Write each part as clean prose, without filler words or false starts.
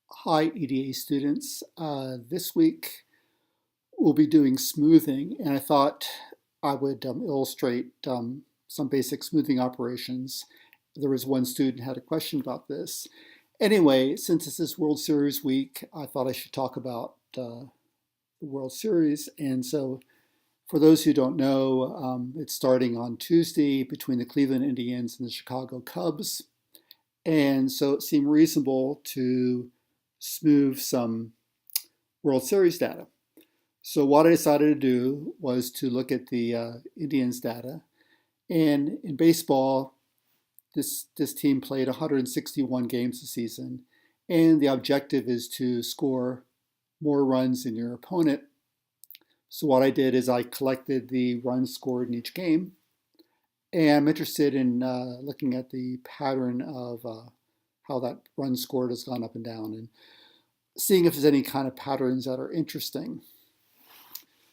Hi, EDA students. This week we'll be doing smoothing, and I thought I would illustrate some basic smoothing operations. There was one student who had a question about this. Anyway, since this is World Series week, I thought I should talk about the World Series. And so, for those who don't know, it's starting on Tuesday between the Cleveland Indians and the Chicago Cubs. And so it seemed reasonable to smooth some World Series data. So what I decided to do was to look at the Indians data. And in baseball, this team played 161 games this season. And the objective is to score more runs than your opponent. So what I did is I collected the runs scored in each game. And I'm interested in looking at the pattern of how that run scored has gone up and down and seeing if there's any kind of patterns that are interesting.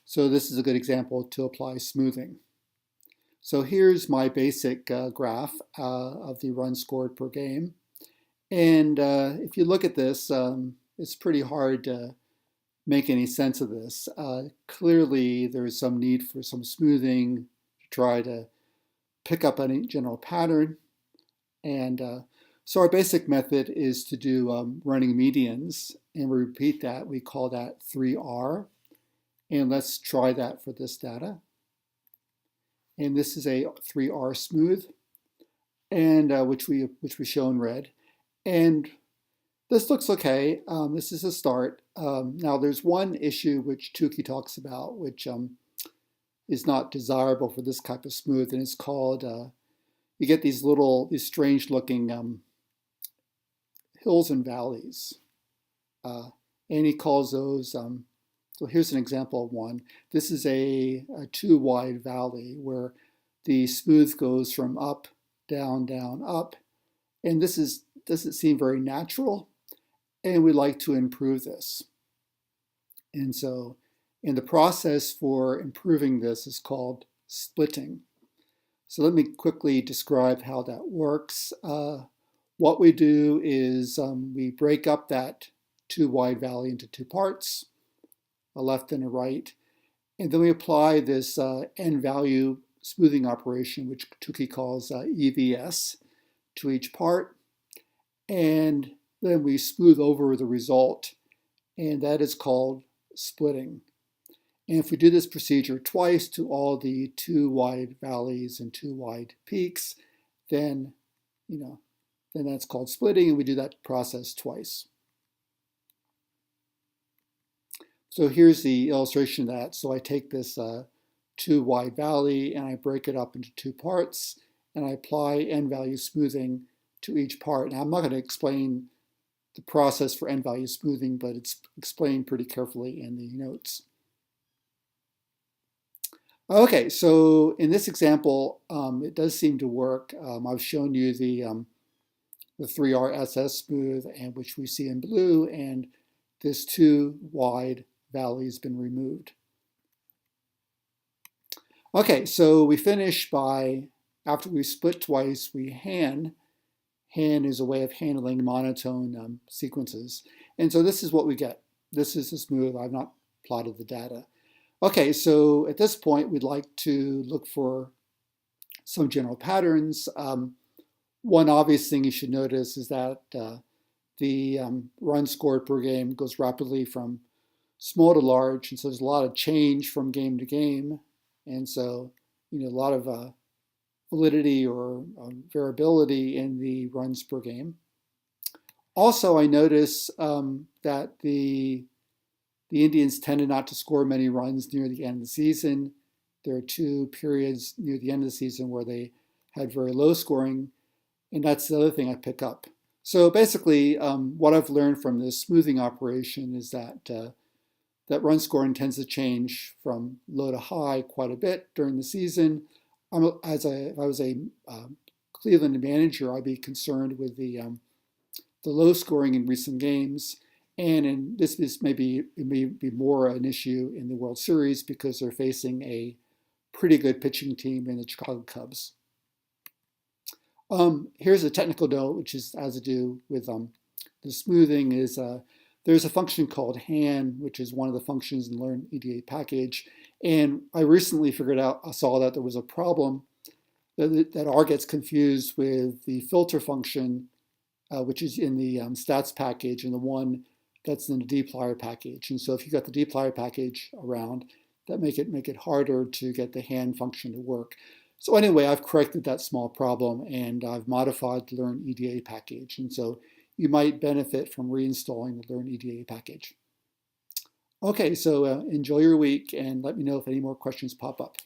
So this is a good example to apply smoothing. So here's my basic graph of the runs scored per game. And if you look at this, it's pretty hard to make any sense of this. Clearly, there's some need for some smoothing to try to pick up any general pattern. And so our basic method is to do running medians, and we repeat that. We call that 3R. And let's try that for this data. And this is a 3R smooth, and which we show in red. And this looks okay. This is a start. Now there's one issue which Tukey talks about, which is not desirable for this type of smooth, and it's called you get these strange looking hills and valleys, and he calls those. So here's an example of one. This is a too wide valley where the smooth goes from up, down, down, up. And this doesn't seem very natural. And we'd like to improve this. And so, and the process for improving this is called splitting. So let me quickly describe how that works. What we do is we break up that too wide valley into two parts, a left and a right. And then we apply this n-value smoothing operation, which Tukey calls EVS, to each part. And then we smooth over the result, and that is called splitting. And if we do this procedure twice to all the too wide valleys and too wide peaks, then, then that's called splitting, and we do that process twice. So here's the illustration of that. So I take this too wide valley and I break it up into two parts, and I apply n-value smoothing to each part. Now I'm not going to explain the process for n-value smoothing, but it's explained pretty carefully in the notes. Okay, so in this example, it does seem to work. I've shown you the 3R SS smooth, and which we see in blue, and this too wide valley has been removed. Okay, so we finish by, after we split twice, we hand. Hand is a way of handling monotone sequences. And so this is what we get. This is the smooth. I've not plotted the data. Okay, so at this point, we'd like to look for some general patterns. One obvious thing you should notice is that the run scored per game goes rapidly from small to large, and so there's a lot of change from game to game, and so a lot of validity or variability in the runs per game. Also, I notice that the Indians tended not to score many runs near the end of the season. There are two periods near the end of the season where they had very low scoring, and that's the other thing I pick up. So basically, what I've learned from this smoothing operation is that that run scoring tends to change from low to high quite a bit during the season. If I was a Cleveland manager, I'd be concerned with the low scoring in recent games. And it may be more an issue in the World Series because they're facing a pretty good pitching team in the Chicago Cubs. Here's a technical note, which has to do with The smoothing is, there's a function called Han, which is one of the functions in the Learn EDA package. And I recently saw that there was a problem that R gets confused with the filter function, which is in the stats package, and the one that's in the dplyr package. And so if you got the dplyr package around, that make it harder to get the Han function to work. So anyway, I've corrected that small problem, and I've modified the Learn EDA package. And so you might benefit from reinstalling the Learn EDA package. Okay, so enjoy your week, and let me know if any more questions pop up.